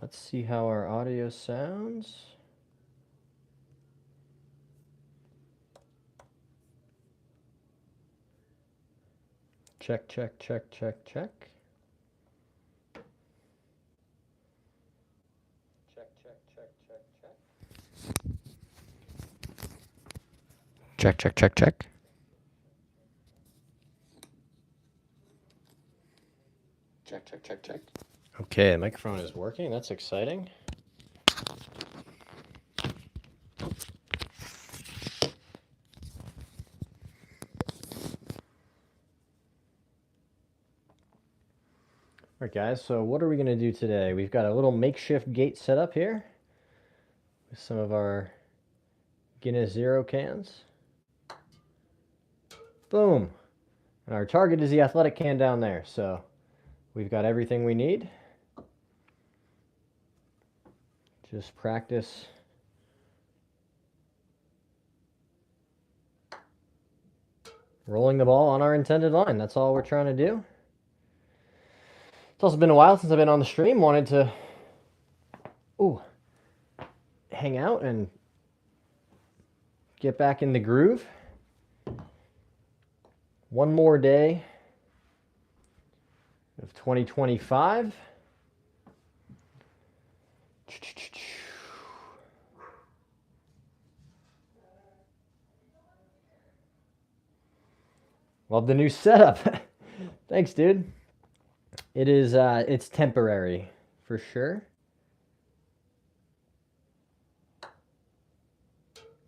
Let's see how our audio sounds. Check, check, check, check, check. Check, check, check, check, check. Check, check, check, check. Check, check, check, check. Okay, the microphone is working. That's exciting. All right, guys, so what are we going to do today? We've got a little makeshift gate set up here with some of our Guinness Zero cans. Boom. And our target is the athletic can down there, so we've got everything we need. Just practice rolling the ball on our intended line. That's all we're trying to do. It's also been a while since I've been on the stream. Wanted to hang out and get back in the groove. One more day of 2025. Love the new setup. Thanks, dude. It is it's temporary for sure.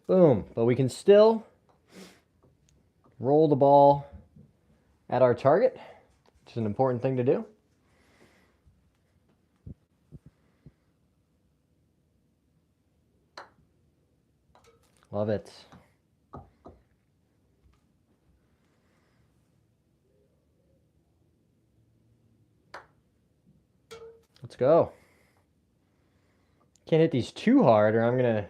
Boom. But we can still roll the ball at our target, which is an important thing to do. Love it. Let's go. Can't hit these too hard or I'm going to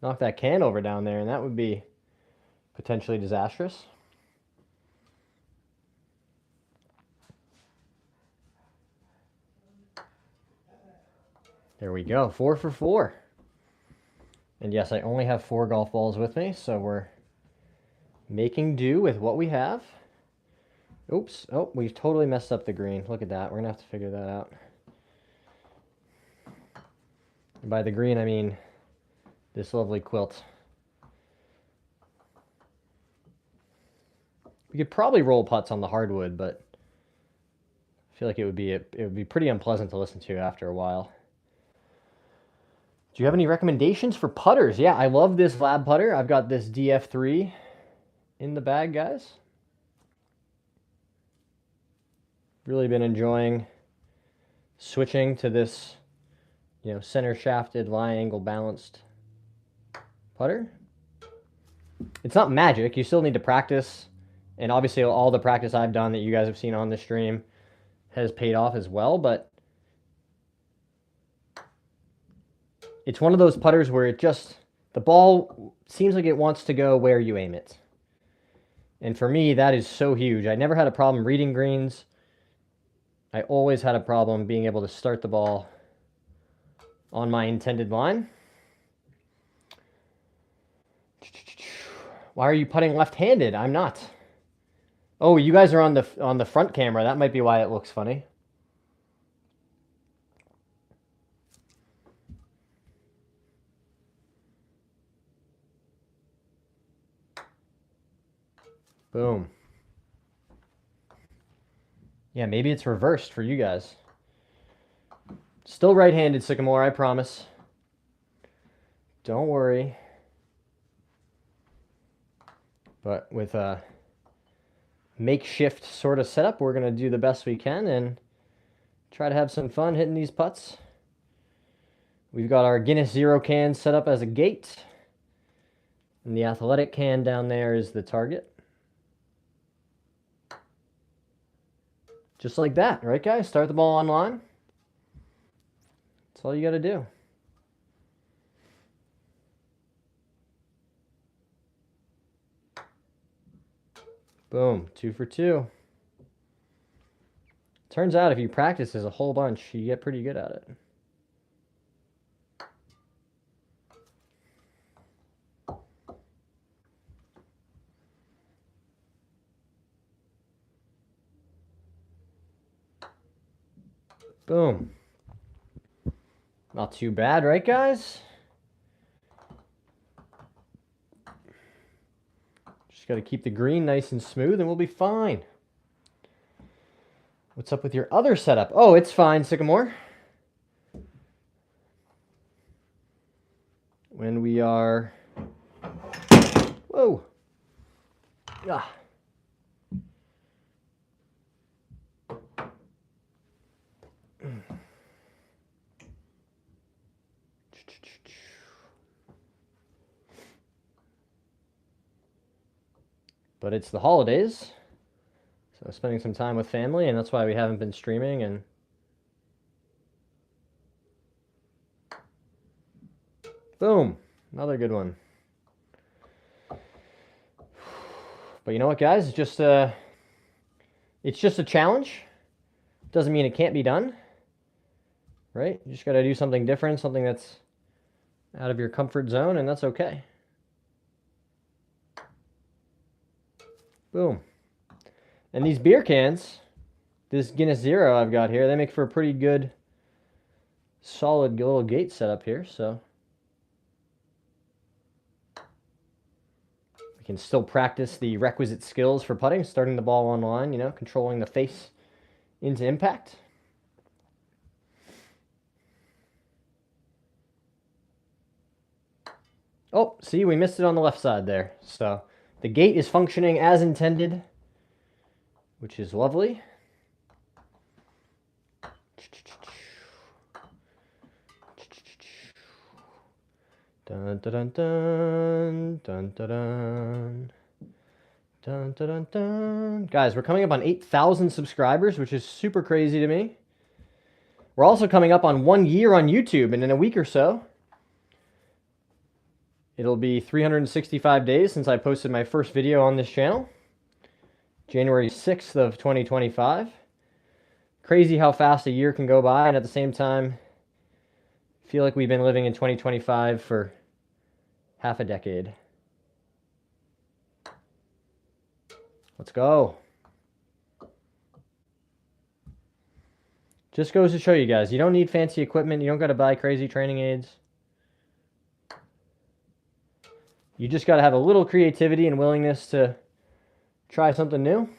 knock that can over down there, and that would be potentially disastrous. There we go. 4 for 4. And yes, I only have 4 golf balls with me, so we're making do with what we have. Oops. Oh, we've totally messed up the green. Look at that. We're going to have to figure that out. And by the green, I mean this lovely quilt. We could probably roll putts on the hardwood, but I feel like it would be pretty unpleasant to listen to after a while. Do you have any recommendations for putters? Yeah, I love this lab putter. I've got this DF3 in the bag, guys. Really been enjoying switching to this, center shafted, line angle balanced putter. It's not magic. You still need to practice. And obviously all the practice I've done that you guys have seen on the stream has paid off as well, but it's one of those putters where the ball seems like it wants to go where you aim it. And for me, that is so huge. I never had a problem reading greens. I always had a problem being able to start the ball on my intended line. Why are you putting left-handed? I'm not. Oh, you guys are on the front camera. That might be why it looks funny. Boom. Yeah, maybe it's reversed for you guys. Still right-handed, Sycamore, I promise. Don't worry. But with a makeshift sort of setup, we're going to do the best we can and try to have some fun hitting these putts. We've got our Guinness Zero can set up as a gate. And the athletic can down there is the target. Just like that, right, guys? Start the ball on line. That's all you got to do. Boom, 2 for 2. Turns out if you practice this a whole bunch, you get pretty good at it. Boom. Not too bad, right, guys? Just got to keep the green nice and smooth and we'll be fine. What's up with your other setup? Oh, it's fine, Sycamore. When we are... Whoa. Ah. But it's the holidays, so spending some time with family, and that's why we haven't been streaming. And boom, another good one. But you know what, guys? It's just a challenge. Doesn't mean it can't be done, right? You just got to do something different, something that's out of your comfort zone, and that's okay. Boom. And these beer cans, this Guinness Zero I've got here, they make for a pretty good, solid little gate setup here, so we can still practice the requisite skills for putting, starting the ball on line, you know, controlling the face into impact. Oh, see, we missed it on the left side there. So the gate is functioning as intended, which is lovely. Dun dun dun dun dun dun dun. Dun, dun, dun, dun. Guys, we're coming up on 8,000 subscribers, which is super crazy to me. We're also coming up on 1 year on YouTube, and in a week or so, it'll be 365 days since I posted my first video on this channel. January 6th of 2025. Crazy how fast a year can go by, and at the same time, I feel like we've been living in 2025 for half a decade. Let's go. Just goes to show you guys, you don't need fancy equipment. You don't got to buy crazy training aids. You just got to have a little creativity and willingness to try something new.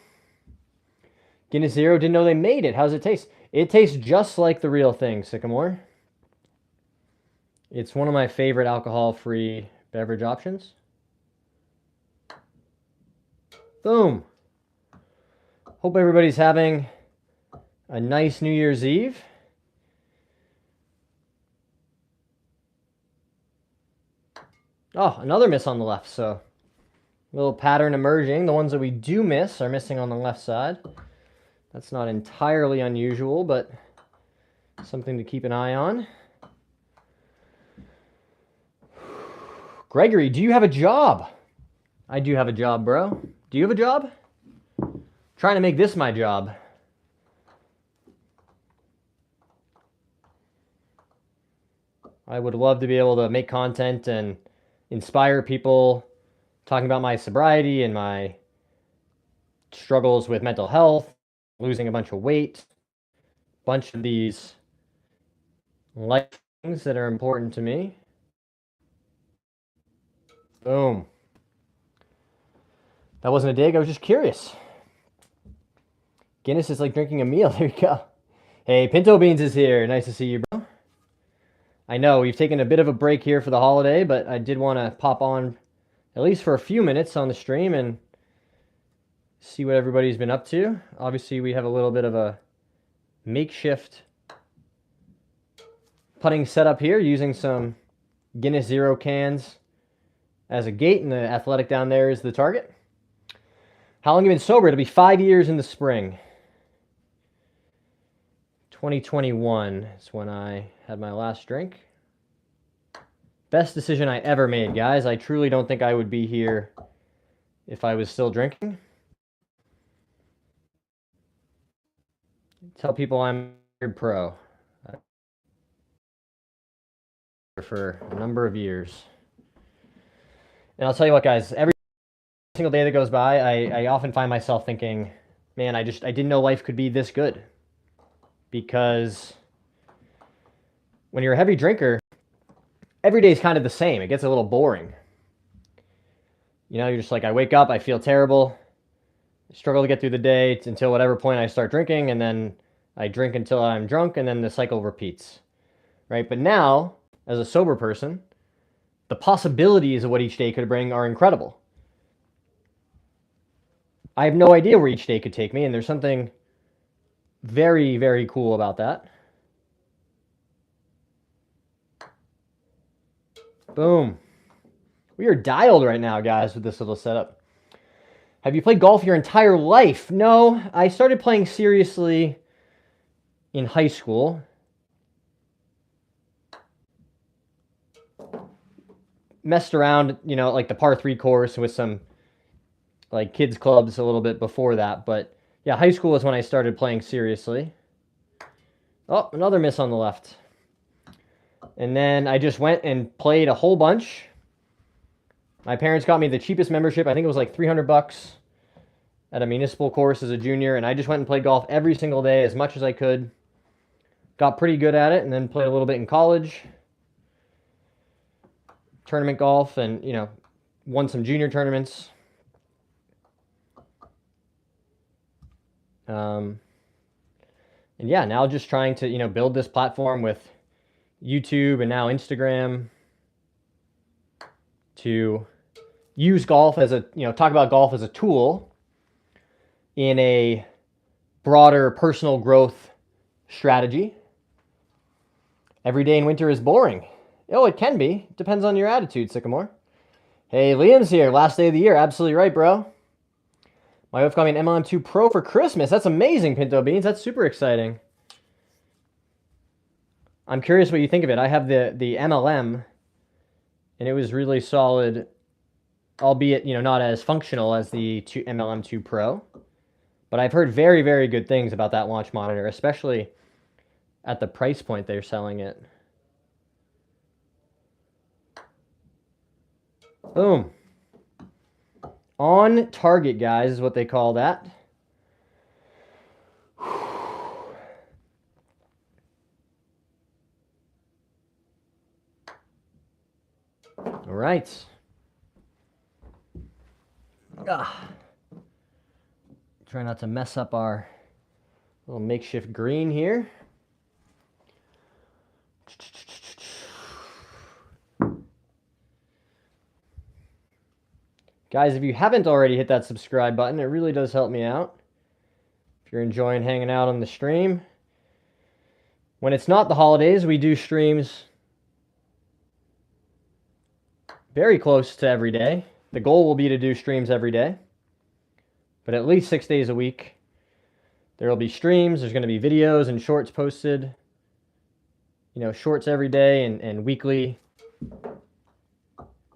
Guinness Zero, didn't know they made it. How's it taste? It tastes just like the real thing, Sycamore. It's one of my favorite alcohol-free beverage options. Boom. Hope everybody's having a nice New Year's Eve. Oh, another miss on the left, so a little pattern emerging. The ones that we do miss are missing on the left side. That's not entirely unusual, but something to keep an eye on. Gregory, do you have a job? I do have a job, bro. Do you have a job? Trying to make this my job. I would love to be able to make content and inspire people, talking about my sobriety and my struggles with mental health, losing a bunch of weight, a bunch of these life things that are important to me. Boom. That wasn't a dig, I was just curious. Guinness is like drinking a meal. There you go. Hey, Pinto Beans is here. Nice to see you, bro. I know we've taken a bit of a break here for the holiday, but I did want to pop on at least for a few minutes on the stream and see what everybody's been up to. Obviously, we have a little bit of a makeshift putting setup here using some Guinness Zero cans as a gate, and the athletic down there is the target. How long have you been sober? It'll be 5 years in the spring. 2021 is when I had my last drink. Best decision I ever made, guys. I truly don't think I would be here if I was still drinking. Tell people I'm a pro for a number of years. And I'll tell you what, guys, every single day that goes by, I often find myself thinking, man, I didn't know life could be this good. because when you're a heavy drinker, every day is kind of the same. It gets a little boring. You know, you're just like, I wake up, I feel terrible, I struggle to get through the day until whatever point I start drinking, and then I drink until I'm drunk, and then the cycle repeats, right? But now, as a sober person, the possibilities of what each day could bring are incredible. I have no idea where each day could take me, and there's something very, very cool about that. Boom. We are dialed right now, guys, with this little setup. Have you played golf your entire life? No, I started playing seriously in high school. Messed around, you know, like the par 3 course with some like kids clubs a little bit before that. But yeah, high school is when I started playing seriously. Oh, another miss on the left. And then I just went and played a whole bunch. My parents got me the cheapest membership. I think it was like $300 at a municipal course as a junior. And I just went and played golf every single day as much as I could. Got pretty good at it, and then played a little bit in college. Tournament golf, and, you know, won some junior tournaments. And yeah, now just trying to, you know, build this platform with YouTube and now Instagram to use golf as a, you know, talk about golf as a tool in a broader personal growth strategy. Every day in winter is boring. Oh, it can be. Depends on your attitude, Sycamore. Hey, Liam's here. Last day of the year. Absolutely right, bro. My wife got me an MLM2 Pro for Christmas. That's amazing, Pinto Beans. That's super exciting. I'm curious what you think of it. I have the MLM, and it was really solid, albeit, you know, not as functional as the MLM2 Pro. But I've heard very, very good things about that launch monitor, especially at the price point they're selling it. Boom. On target, guys, is what they call that. All right. Try not to mess up our little makeshift green here. Guys, if you haven't already hit that subscribe button, it really does help me out. If you're enjoying hanging out on the stream. When it's not the holidays, we do streams very close to every day. The goal will be to do streams every day, but at least 6 days a week. There will be streams. There's going to be videos and shorts posted. You know, shorts every day and weekly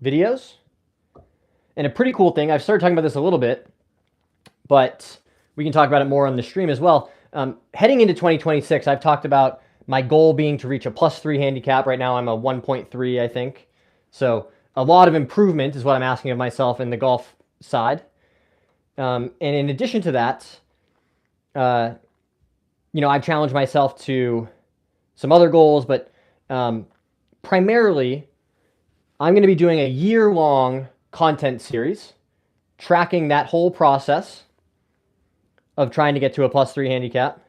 videos. And a pretty cool thing, I've started talking about this a little bit, but we can talk about it more on the stream as well. Heading into 2026, I've talked about my goal being to reach a +3 handicap. Right now I'm a 1.3, I think. So a lot of improvement is what I'm asking of myself in the golf side. And in addition to that, you know, I've challenged myself to some other goals, but primarily I'm going to be doing a year-long content series tracking that whole process of trying to get to a +3 handicap.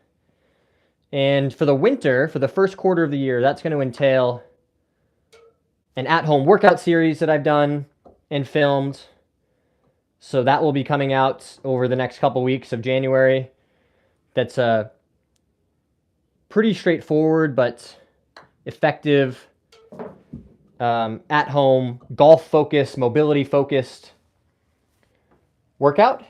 And for the winter, for the first quarter of the year, that's going to entail an at-home workout series that I've done and filmed. So that will be coming out over the next couple weeks of January. That's a pretty straightforward but effective at-home, golf-focused, mobility-focused workout.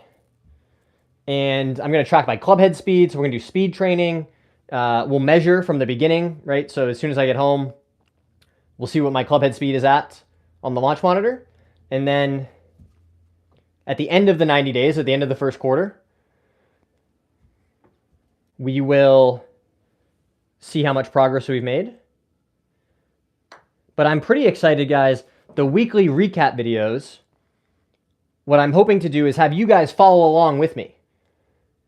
And I'm going to track my club head speed, so we're going to do speed training. We'll measure from the beginning, right? So as soon as I get home, we'll see what my club head speed is at on the launch monitor. And then at the end of the 90 days, at the end of the first quarter, we will see how much progress we've made. But I'm pretty excited, guys. The weekly recap videos, what I'm hoping to do is have you guys follow along with me.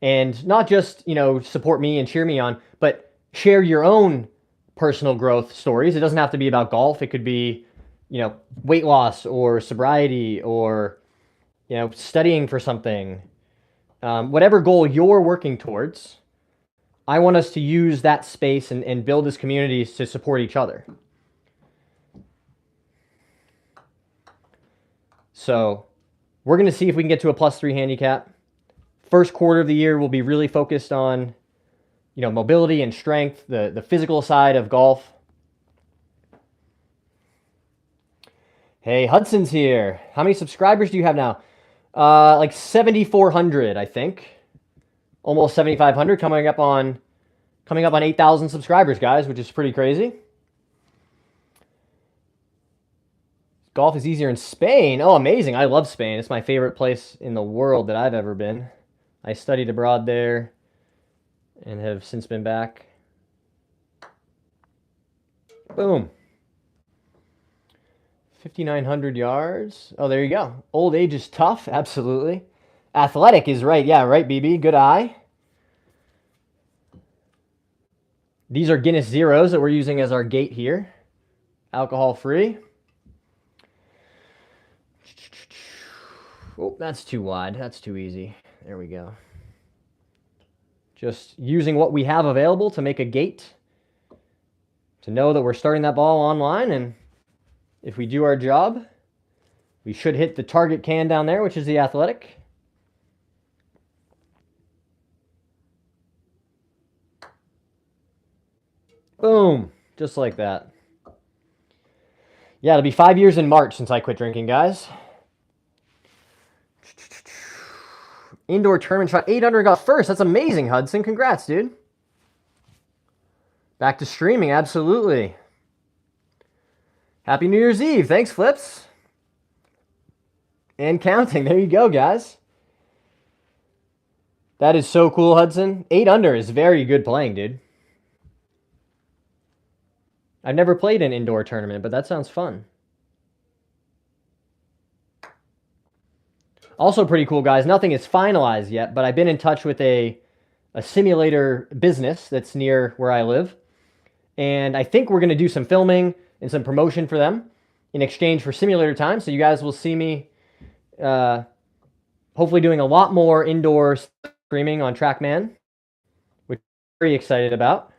And not just, you know, support me and cheer me on, but share your own personal growth stories. It doesn't have to be about golf. It could be, weight loss or sobriety or, studying for something. Whatever goal you're working towards, I want us to use that space and build this community to support each other. So we're going to see if we can get to a +3 handicap. First quarter of the year will be really focused on, mobility and strength, the physical side of golf. Hey, Hudson's here. How many subscribers do you have now? Like 7,400, I think. Almost 7,500, coming up on 8,000 subscribers, guys, which is pretty crazy. Golf is easier in Spain. Oh, amazing. I love Spain. It's my favorite place in the world that I've ever been. I studied abroad there and have since been back. Boom. 5,900 yards. Oh, there you go. Old age is tough. Absolutely. Athletic is right. Yeah, right, BB. Good eye. These are Guinness Zeros that we're using as our gate here. Alcohol free. Oh, that's too wide. That's too easy. There we go. Just using what we have available to make a gate, to know that we're starting that ball online, and if we do our job, we should hit the target can down there, which is the athletic. Boom. Just like that. Yeah, it'll be 5 years in March since I quit drinking, guys. Indoor tournament shot 8 under, got first. That's amazing, Hudson. Congrats, dude. Back to streaming, absolutely. Happy New Year's Eve. Thanks, Flips. And counting. There you go, guys. That is so cool, Hudson. 8 under is very good playing, dude. I've never played an indoor tournament, but that sounds fun. Also pretty cool, guys. Nothing is finalized yet, but I've been in touch with a simulator business that's near where I live. And I think we're going to do some filming and some promotion for them in exchange for simulator time. So you guys will see me hopefully doing a lot more indoor streaming on TrackMan, which I'm very excited about.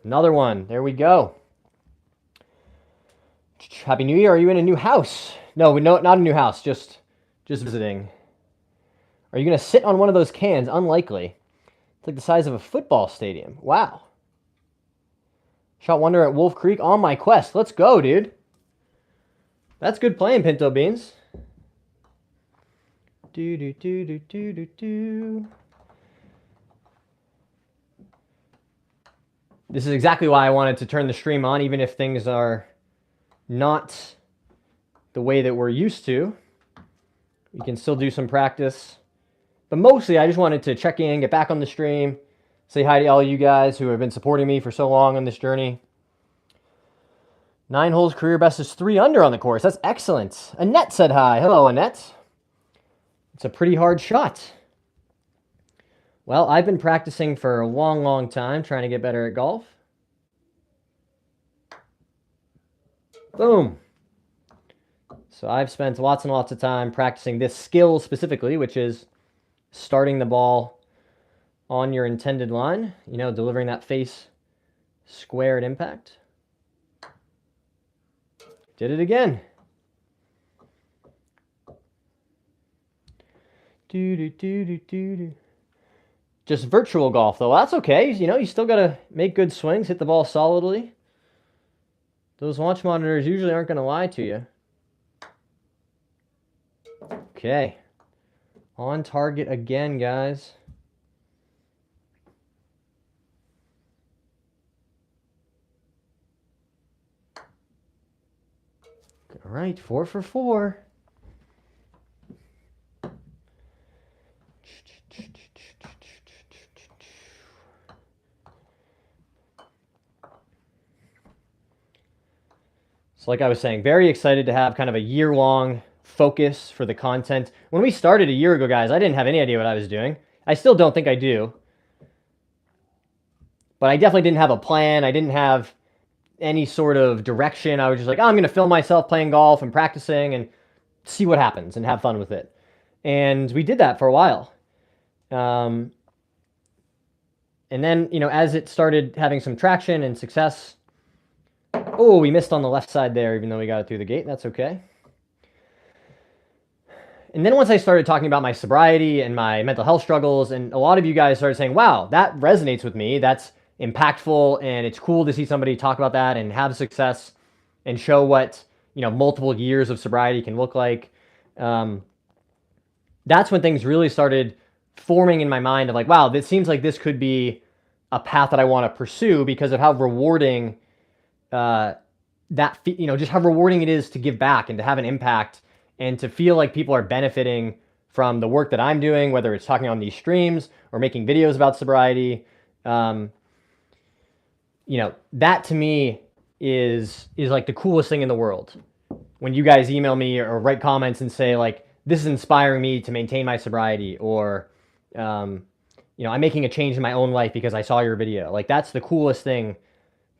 Another one. There we go. Happy New Year. Are you in a new house? No, not a new house. Just visiting. Are you going to sit on one of those cans? Unlikely. It's like the size of a football stadium. Wow. Shot wonder at Wolf Creek on my quest. Let's go, dude. That's good playing, Pinto Beans. This is exactly why I wanted to turn the stream on, even if things are not the way that we're used to. We can still do some practice. But mostly, I just wanted to check in, get back on the stream, say hi to all you guys who have been supporting me for so long on this journey. 9 holes, career best is 3 under on the course. That's excellent. Annette said hi. Hello, Annette. It's a pretty hard shot. Well, I've been practicing for a long, long time, trying to get better at golf. Boom. So I've spent lots and lots of time practicing this skill specifically, which is starting the ball on your intended line, delivering that face square at impact. Did it again. Just virtual golf, though. That's okay. You still got to make good swings, hit the ball solidly. Those launch monitors usually aren't going to lie to you. Okay. On target again, guys. All right, 4 for 4. So like I was saying, very excited to have kind of a year-long focus for the content. When we started a year ago, guys, I didn't have any idea what I was doing. I still don't think I do. But I definitely didn't have a plan. I didn't have any sort of direction. I was just like, oh, I'm going to film myself playing golf and practicing and see what happens and have fun with it. And we did that for a while. And then, as it started having some traction and success, oh, we missed on the left side there, even though we got it through the gate. That's okay. And then once I started talking about my sobriety and my mental health struggles, and a lot of you guys started saying, wow, that resonates with me. That's impactful, and it's cool to see somebody talk about that and have success and show what, multiple years of sobriety can look like. That's when things really started forming in my mind of like, wow, this seems like this could be a path that I want to pursue because of how rewarding just how rewarding it is to give back and to have an impact and to feel like people are benefiting from the work that I'm doing, whether it's talking on these streams or making videos about sobriety. That to me is like the coolest thing in the world. When you guys email me or write comments and say like, this is inspiring me to maintain my sobriety, or, I'm making a change in my own life because I saw your video. Like, that's the coolest thing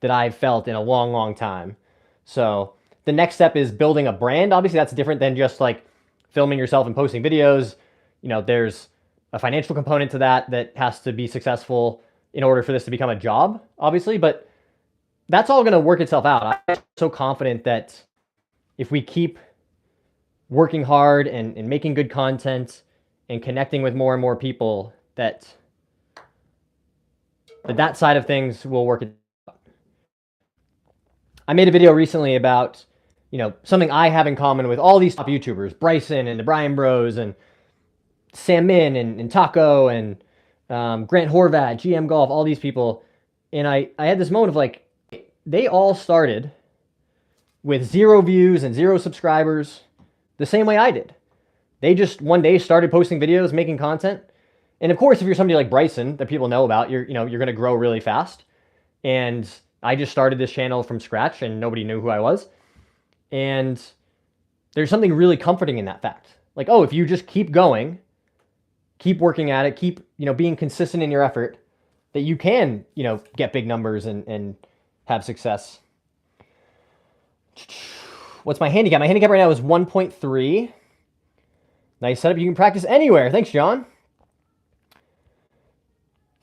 that I've felt in a long, long time. So the next step is building a brand. Obviously, that's different than just like filming yourself and posting videos. There's a financial component to that has to be successful in order for this to become a job, obviously. But that's all going to work itself out. I'm so confident that if we keep working hard and making good content and connecting with more and more people, that side of things will work. I made a video recently about, something I have in common with all these top YouTubers, Bryson and the Brian Bros and Sam Min and Taco and Grant Horvat, GM Golf, all these people. And I had this moment of like, they all started with 0 views and 0 subscribers the same way I did. They just one day started posting videos, making content. And of course, if you're somebody like Bryson that people know about, you're going to grow really fast. And I just started this channel from scratch and nobody knew who I was. And there's something really comforting in that fact. Like, oh, if you just keep going, keep working at it, keep, being consistent in your effort, that you can, get big numbers and have success. What's my handicap? My handicap right now is 1.3. Nice setup. You can practice anywhere. Thanks, John.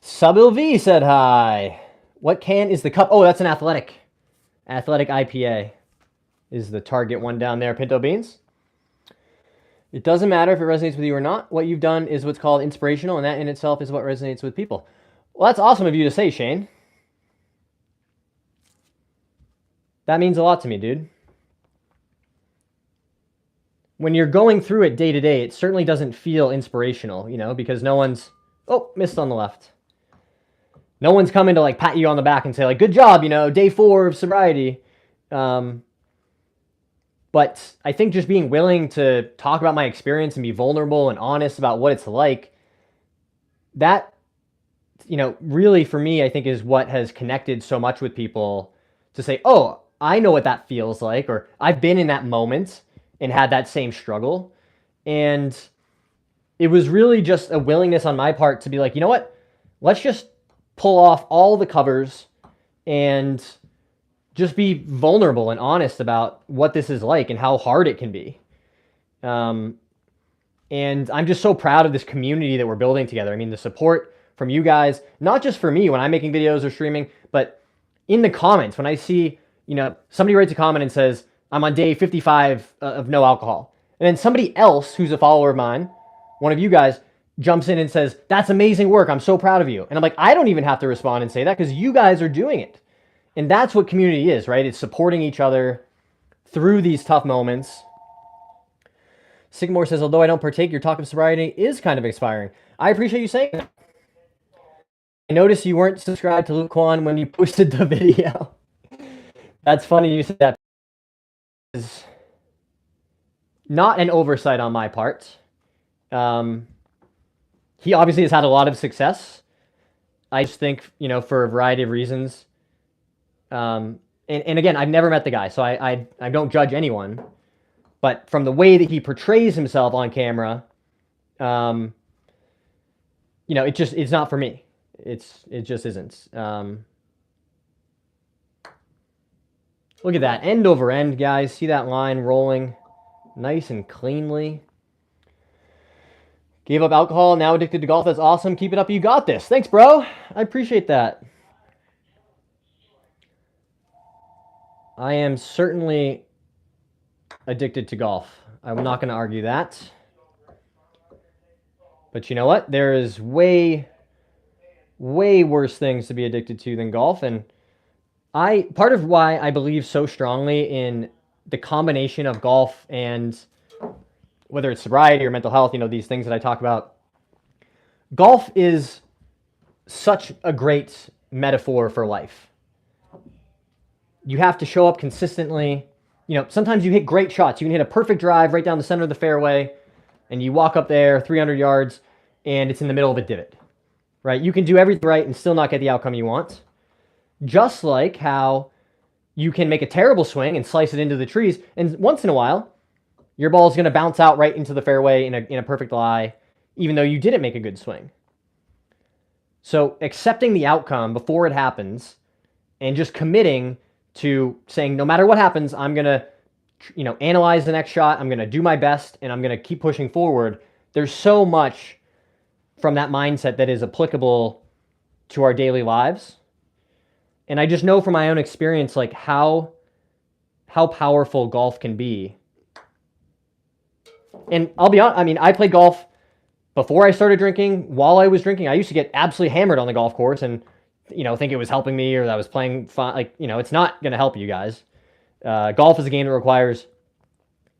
Subil V said hi. What can is the cup? Oh, that's an athletic. Athletic IPA is the target one down there. Pinto beans. It doesn't matter if it resonates with you or not. What you've done is what's called inspirational, and that in itself is what resonates with people. Well, that's awesome of you to say, Shane. That means a lot to me, dude. When you're going through it day to day, it certainly doesn't feel inspirational, because no one's, oh, missed on the left. No one's coming to like pat you on the back and say like, good job, day 4 of sobriety. But I think just being willing to talk about my experience and be vulnerable and honest about what it's like, that, really for me, I think is what has connected so much with people to say, oh, I know what that feels like, or I've been in that moment and had that same struggle. And it was really just a willingness on my part to be like, you know what, let's just pull off all the covers and just be vulnerable and honest about what this is like and how hard it can be. And I'm just so proud of this community that we're building together. I mean, the support from you guys, not just for me when I'm making videos or streaming, but in the comments, when I see, somebody writes a comment and says, I'm on day 55 of no alcohol. And then somebody else who's a follower of mine, one of you guys, jumps in and says, that's amazing work. I'm so proud of you. And I'm like, I don't even have to respond and say that because you guys are doing it. And that's what community is, right? It's supporting each other through these tough moments. Sigmore says, although I don't partake, your talk of sobriety is kind of inspiring. I appreciate you saying that. I noticed you weren't subscribed to Luke Kwan when you posted the video. That's funny you said that. Is not an oversight on my part. He obviously has had a lot of success. I just think, for a variety of reasons. And again, I've never met the guy, so I don't judge anyone. But from the way that he portrays himself on camera, you know, it's not for me. It just isn't. Look at that, end over end, guys. See that line rolling nice and cleanly. Gave up alcohol, now addicted to golf. That's awesome. Keep it up. You got this. Thanks, bro. I appreciate that. I am certainly addicted to golf. I'm not going to argue that. But you know what? There is way worse things to be addicted to than golf. And part of why I believe so strongly in the combination of golf and whether it's sobriety or mental health, you know, these things that I talk about. Golf is such a great metaphor for life. You have to show up consistently. You know, sometimes you hit great shots. You can hit a perfect drive right down the center of the fairway, and you walk up there 300 yards, and it's in the middle of a divot, right? You can do everything right and still not get the outcome you want. Just like how you can make a terrible swing and slice it into the trees, and once in a while, your ball is going to bounce out right into the fairway in a perfect lie, even though you didn't make a good swing. So accepting the outcome before it happens and just committing to saying, no matter what happens, I'm going to, you know, analyze the next shot. I'm going to do my best and I'm going to keep pushing forward. There's so much from that mindset that is applicable to our daily lives. And I just know from my own experience, like how powerful golf can be. And I'll be honest, I mean, I played golf before I started drinking. While I was drinking, I used to get absolutely hammered on the golf course and, you know, think it was helping me or that I was playing fun. Like, you know, it's not going to help you guys. Golf is a game that requires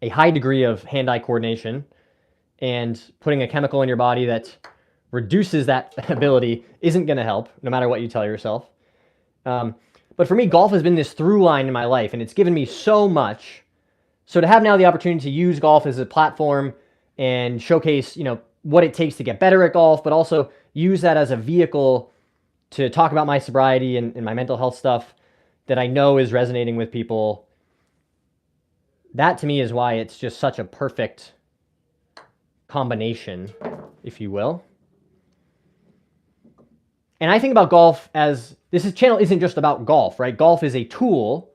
a high degree of hand-eye coordination, and putting a chemical in your body that reduces that ability isn't going to help, no matter what you tell yourself. But for me, golf has been this through line in my life, and it's given me so much. So to have now the opportunity to use golf as a platform and showcase, you know, what it takes to get better at golf, but also use that as a vehicle to talk about my sobriety and my mental health stuff that I know is resonating with people, that to me is why it's just such a perfect combination, if you will. And I think about golf as, this channel isn't just about golf, right? Golf is a tool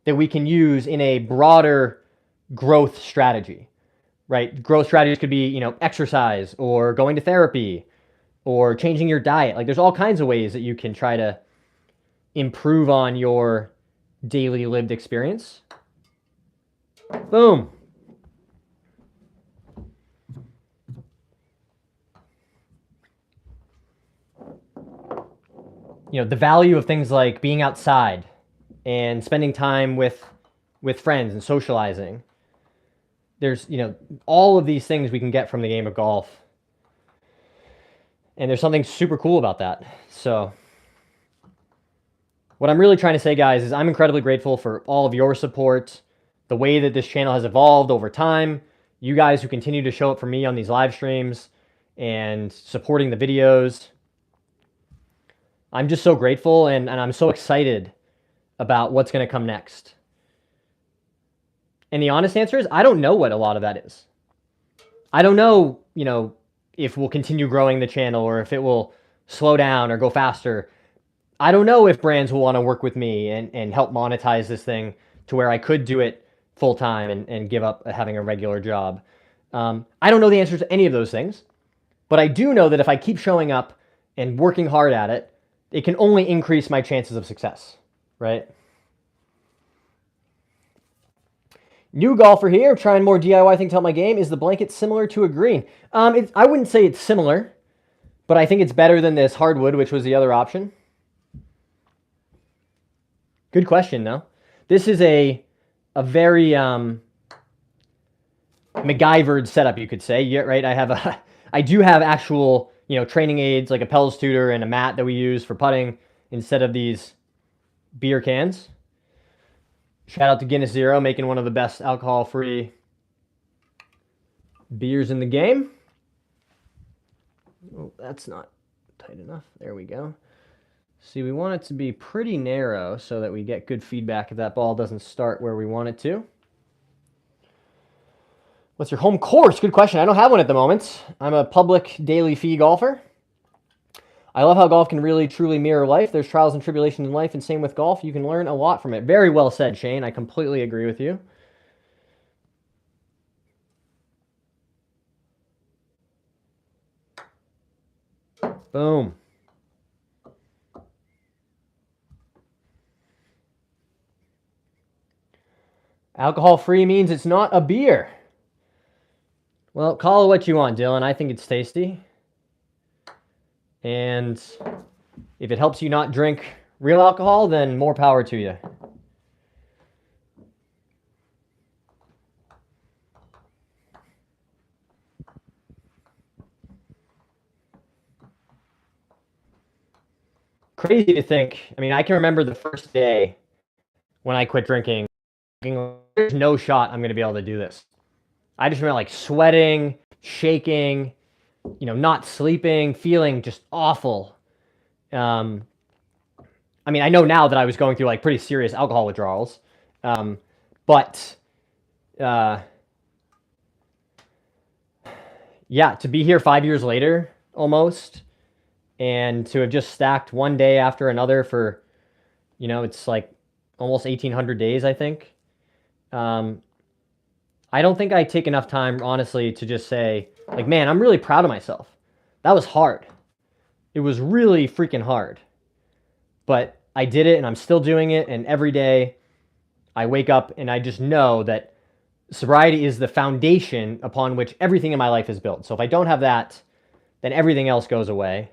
that we can use in a broader growth strategy, right? Growth strategies could be, you know, exercise or going to therapy or changing your diet. Like there's all kinds of ways that you can try to improve on your daily lived experience. Boom. You know, the value of things like being outside and spending time with friends and socializing. There's, you know, all of these things we can get from the game of golf. And there's something super cool about that. So what I'm really trying to say, guys, is I'm incredibly grateful for all of your support, the way that this channel has evolved over time, you guys who continue to show up for me on these live streams and supporting the videos. I'm just so grateful, and I'm so excited about what's going to come next. And the honest answer is, I don't know what a lot of that is. I don't know, you know, if we'll continue growing the channel or if it will slow down or go faster. I don't know if brands will want to work with me and help monetize this thing to where I could do it full time and give up having a regular job. I don't know the answers to any of those things, but I do know that if I keep showing up and working hard at it, it can only increase my chances of success, right? New golfer here, trying more DIY thing to help my game. Is the blanket similar to a green? I wouldn't say it's similar, but I think it's better than this hardwood, which was the other option. Good question, though. This is a very MacGyvered setup, you could say. Yeah, right. I do have actual, you know, training aids like a Pels tutor and a mat that we use for putting instead of these beer cans. Shout out to Guinness Zero, making one of the best alcohol-free beers in the game. Oh, that's not tight enough. There we go. See, we want it to be pretty narrow so that we get good feedback if that ball doesn't start where we want it to. What's your home course? Good question. I don't have one at the moment. I'm a public daily fee golfer. I love how golf can really, truly mirror life. There's trials and tribulations in life, and same with golf. You can learn a lot from it. Very well said, Shane. I completely agree with you. Boom. Alcohol-free means it's not a beer. Well, call it what you want, Dylan. I think it's tasty. And if it helps you not drink real alcohol, then more power to you. Crazy to think. I mean, I can remember the first day when I quit drinking. There's no shot I'm going to be able to do this. I just remember like sweating, shaking, not sleeping, feeling just awful. I mean, I know now that I was going through like pretty serious alcohol withdrawals, but yeah, to be here 5 years later almost, and to have just stacked one day after another for, it's like almost 1,800 days, I think. I don't think I take enough time, honestly, to just say, like, man, I'm really proud of myself. That was hard. It was really freaking hard. But I did it, and I'm still doing it, and every day I wake up and I just know that sobriety is the foundation upon which everything in my life is built. So if I don't have that, then everything else goes away.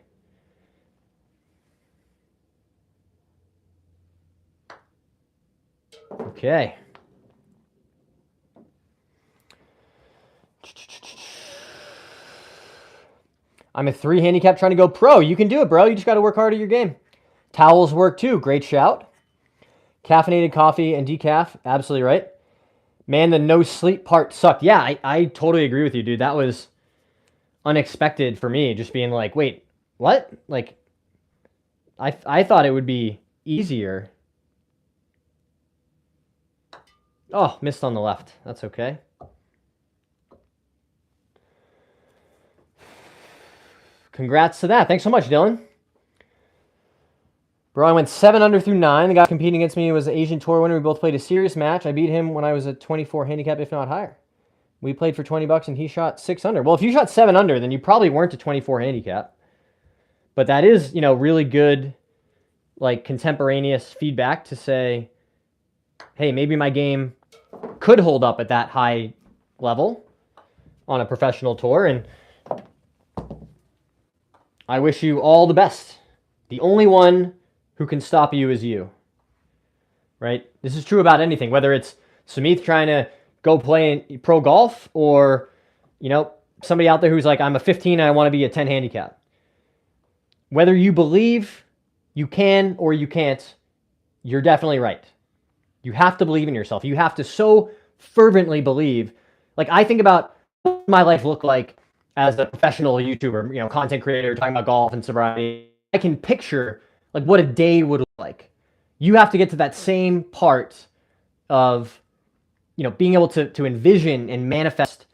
Okay. I'm a 3 handicap trying to go pro. You can do it, bro. You just got to work hard at your game. Towels work too. Great shout. Caffeinated coffee and decaf. Absolutely right. Man, the no sleep part sucked. Yeah, I totally agree with you, dude. That was unexpected for me. Just being like, wait, what? Like, I thought it would be easier. Oh, missed on the left. That's okay. Congrats to that. Thanks so much, Dylan. Bro, I went 7 under through 9. The guy competing against me was an Asian Tour winner. We both played a serious match. I beat him when I was a 24 handicap, if not higher. We played for 20 bucks and he shot 6 under. Well, if you shot 7 under, then you probably weren't a 24 handicap. But that is, really good, like, contemporaneous feedback to say, hey, maybe my game could hold up at that high level on a professional tour. And I wish you all the best. The only one who can stop you is you, right? This is true about anything, whether it's Sumit trying to go play pro golf or, somebody out there who's like, I'm a 15 and I want to be a 10 handicap. Whether you believe you can or you can't, you're definitely right. You have to believe in yourself. You have to so fervently believe. Like, I think about what my life looked like as a professional YouTuber, content creator, talking about golf and sobriety. I can picture like what a day would look like. You have to get to that same part of, being able to envision and manifest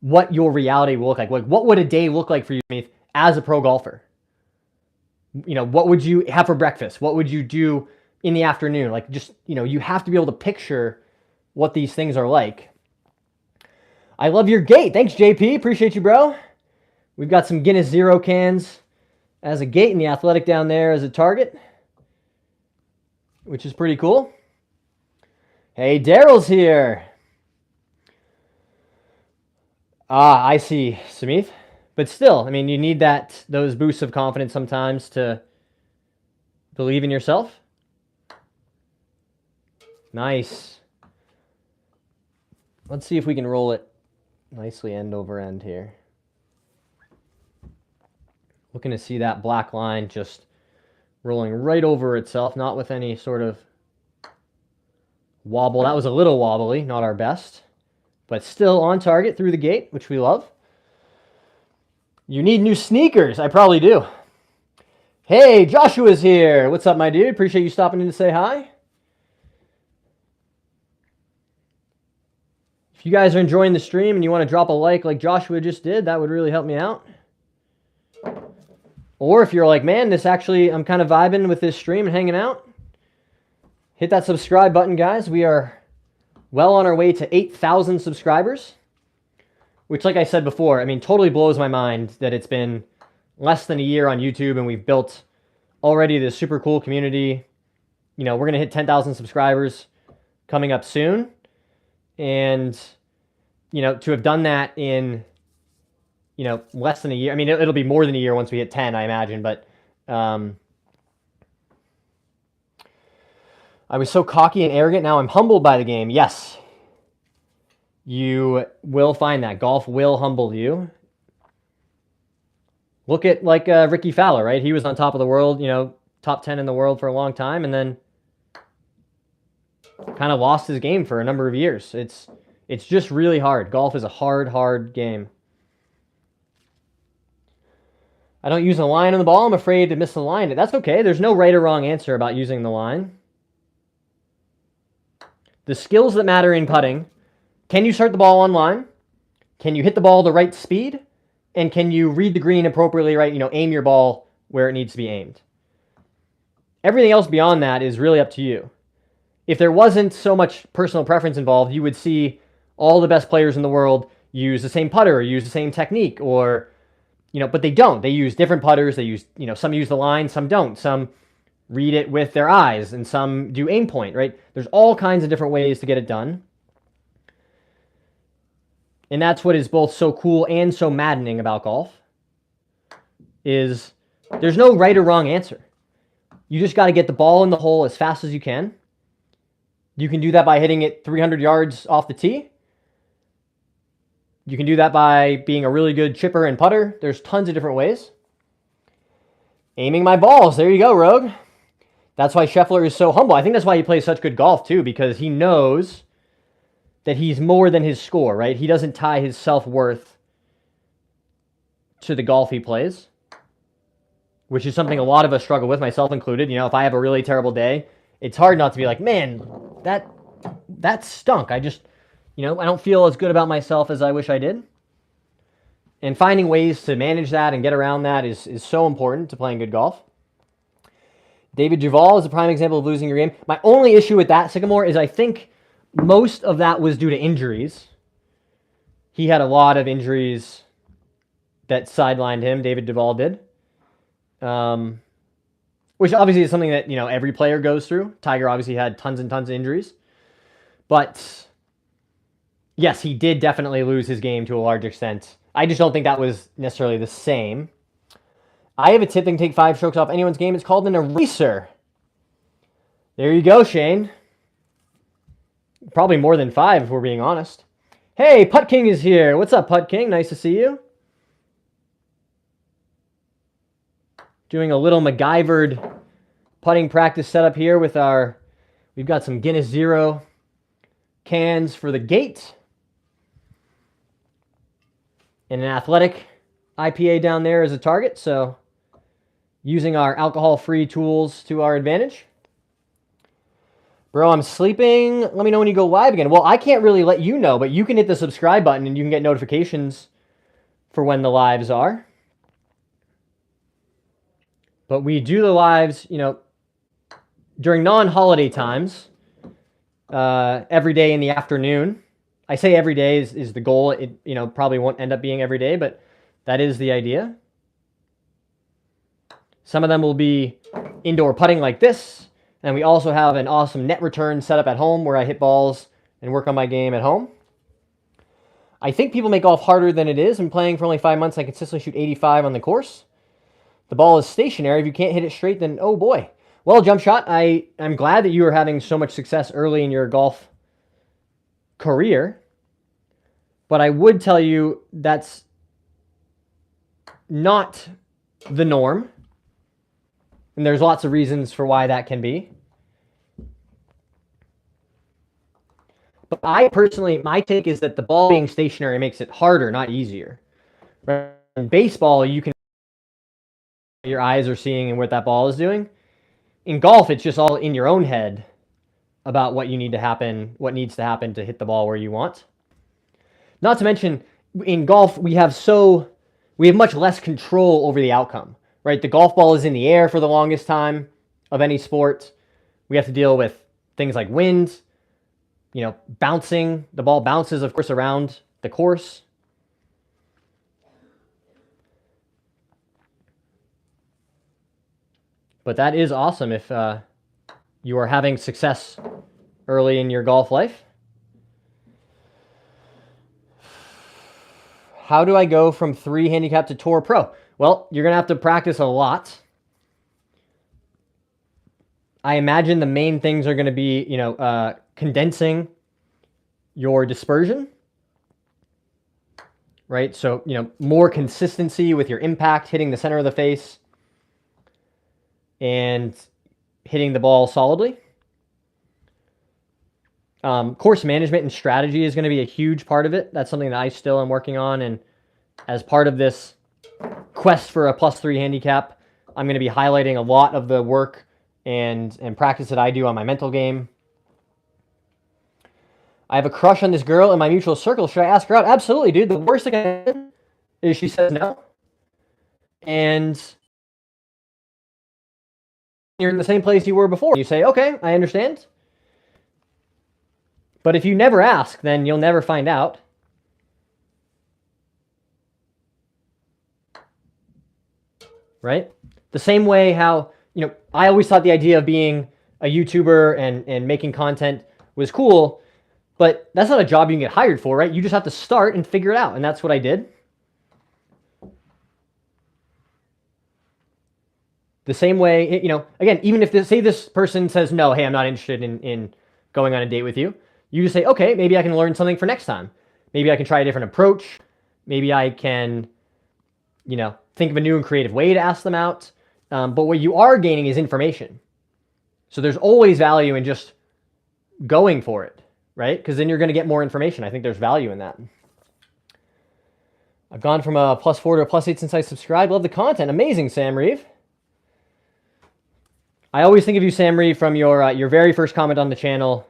what your reality will look like. Like, what would a day look like for you as a pro golfer? What would you have for breakfast? What would you do in the afternoon? Like, just, you have to be able to picture what these things are like. I love your gate. Thanks, JP. Appreciate you, bro. We've got some Guinness Zero cans as a gate and the Athletic down there as a target, which is pretty cool. Hey, Daryl's here. I see, Samith. But still, I mean, you need those boosts of confidence sometimes to believe in yourself. Nice. Let's see if we can roll it nicely end over end here. Looking to see that black line just rolling right over itself, not with any sort of wobble. That was a little wobbly, not our best, but still on target through the gate, which we love. You need new sneakers. I probably do. Hey, Joshua's here. What's up, my dude? Appreciate you stopping in to say hi. If you guys are enjoying the stream and you want to drop a like Joshua just did, that would really help me out. Or if you're like, man, this actually, I'm kind of vibing with this stream and hanging out, hit that subscribe button, guys. We are well on our way to 8,000 subscribers, which, like I said before, I mean, totally blows my mind that it's been less than a year on YouTube and we've built already this super cool community. You know, we're going to hit 10,000 subscribers coming up soon. And, you know, to have done that in, you know, less than a year. I mean, it'll be more than a year once we hit 10, I imagine. But I was so cocky and arrogant. Now I'm humbled by the game. Yes. You will find that. Golf will humble you. Look at, like, Ricky Fowler, right? He was on top of the world, you know, top 10 in the world for a long time, and then kind of lost his game for a number of years. It's just really hard. Golf is a hard game. I don't use a line on the ball. I'm afraid to miss the line. That's okay. There's no right or wrong answer about using the line. The skills that matter in putting: can you start the ball on line? Can you hit the ball the right speed? And can you read the green appropriately, right? You know, aim your ball where it needs to be aimed. Everything else beyond that is really up to you. If there wasn't so much personal preference involved, you would see all the best players in the world use the same putter or use the same technique, or, you know, but they don't. They use different putters. They use, you know, some use the line, some don't. Some read it with their eyes, and some do aim point, right? There's all kinds of different ways to get it done. And that's what is both so cool and so maddening about golf, is there's no right or wrong answer. You just got to get the ball in the hole as fast as you can. You can do that by hitting it 300 yards off the tee. You can do that by being a really good chipper and putter. There's tons of different ways. Aiming my balls. There you go, Rogue. That's why Scheffler is so humble. I think that's why he plays such good golf, too, because he knows that he's more than his score, right? He doesn't tie his self-worth to the golf he plays, which is something a lot of us struggle with, myself included. You know, if I have a really terrible day, it's hard not to be like, man, that stunk. I just, you know, I don't feel as good about myself as I wish I did. And finding ways to manage that and get around that is so important to playing good golf. David Duval is a prime example of losing your game. My only issue with that, Sycamore, is I think most of that was due to injuries. He had a lot of injuries that sidelined him. David Duval did. Which obviously is something that, you know, every player goes through. Tiger obviously had tons and tons of injuries. But yes, he did definitely lose his game to a large extent. I just don't think that was necessarily the same. I have a tip that can take 5 strokes off anyone's game. It's called an eraser. There you go, Shane. Probably more than 5 if we're being honest. Hey, Putt King is here. What's up, Putt King? Nice to see you. Doing a little MacGyvered putting practice setup here with we've got some Guinness Zero cans for the gate. And an Athletic IPA down there as a target. So using our alcohol-free tools to our advantage. Bro, I'm sleeping. Let me know when you go live again. Well, I can't really let you know, but you can hit the subscribe button and you can get notifications for when the lives are. But we do the lives, you know, during non-holiday times, every day in the afternoon. I say every day is the goal. It, you know, probably won't end up being every day, but that is the idea. Some of them will be indoor putting like this. And we also have an awesome net return setup at home where I hit balls and work on my game at home. I think people make golf harder than it is. I'm playing for only 5 months. I consistently shoot 85 on the course. The ball is stationary. If you can't hit it straight, then oh boy. Well, Jump Shot, I'm glad that you are having so much success early in your golf career. But I would tell you that's not the norm. And there's lots of reasons for why that can be. But I personally, my take is that the ball being stationary makes it harder, not easier. In baseball, you can your eyes are seeing and what that ball is doing. In golf, it's just all in your own head about what you need to happen, what needs to happen to hit the ball where you want. Not to mention, in golf, we have much less control over the outcome, right? The golf ball is in the air for the longest time of any sport. We have to deal with things like wind, bouncing. The ball bounces, of course, around the course. But that is awesome if you are having success early in your golf life. How do I go from 3 handicap to Tour Pro? Well, you're going to have to practice a lot. I imagine the main things are going to be, condensing your dispersion, right? So, more consistency with your impact, hitting the center of the face, and hitting the ball solidly. Course management and strategy is going to be a huge part of it. That's something that I still am working on. And as part of this quest for a +3 handicap, I'm going to be highlighting a lot of the work and practice that I do on my mental game. I have a crush on this girl in my mutual circle. Should I ask her out? Absolutely, dude. The worst thing I can is she says no. And you're in the same place you were before. You say, okay, I understand. But if you never ask, then you'll never find out. Right? The same way how, I always thought the idea of being a YouTuber and making content was cool, but that's not a job you can get hired for, right? You just have to start and figure it out, and that's what I did. The same way, again, even if say this person says, no, hey, I'm not interested in going on a date with you, you just say, okay, maybe I can learn something for next time. Maybe I can try a different approach. Maybe I can, think of a new and creative way to ask them out. But what you are gaining is information. So there's always value in just going for it, right? Because then you're going to get more information. I think there's value in that. I've gone from a +4 to a +8 since I subscribed. Love the content. Amazing, Sam Reeve. I always think of you, Sam Reeve, from your very first comment on the channel,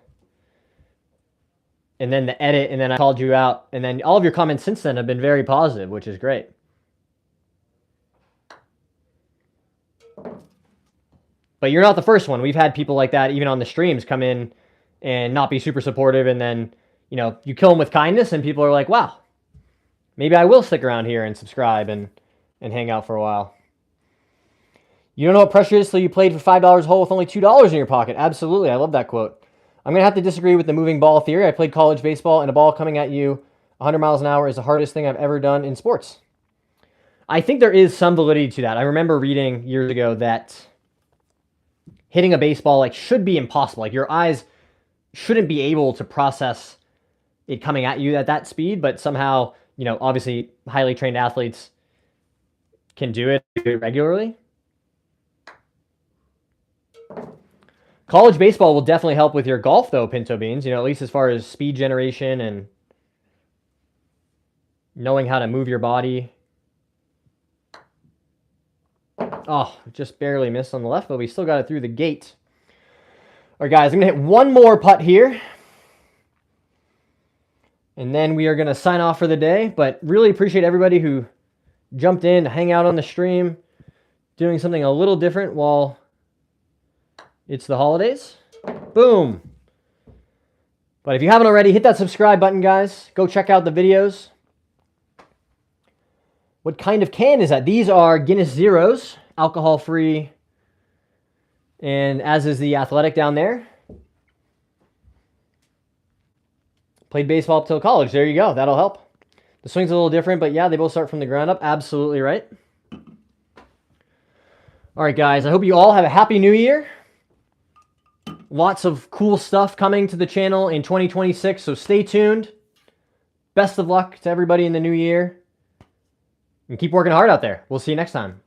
and then the edit, and then I called you out, and then all of your comments since then have been very positive, which is great. But you're not the first one. We've had people like that, even on the streams, come in and not be super supportive, and then, you kill them with kindness, and people are like, wow, maybe I will stick around here and subscribe and hang out for a while. You don't know what pressure is till you played for $5 a hole with only $2 in your pocket. Absolutely. I love that quote. I'm going to have to disagree with the moving ball theory. I played college baseball, and a ball coming at you 100 miles an hour is the hardest thing I've ever done in sports. I think there is some validity to that. I remember reading years ago that hitting a baseball should be impossible. Your eyes shouldn't be able to process it coming at you at that speed, but somehow, obviously highly trained athletes can do it regularly. College baseball will definitely help with your golf, though, Pinto Beans, at least as far as speed generation and knowing how to move your body. Oh, just barely missed on the left, but we still got it through the gate. All right, guys, I'm going to hit one more putt here. And then we are going to sign off for the day. But really appreciate everybody who jumped in to hang out on the stream, doing something a little different while it's the holidays. Boom. But if you haven't already, hit that subscribe button, guys. Go check out the videos. What kind of can is that? These are Guinness Zeros, alcohol-free, and as is the Athletic down there. Played baseball up till college. There you go. That'll help. The swing's a little different, but yeah, they both start from the ground up. Absolutely right. All right, guys. I hope you all have a happy new year. Lots of cool stuff coming to the channel in 2026, so stay tuned. Best of luck to everybody in the new year. And keep working hard out there. We'll see you next time.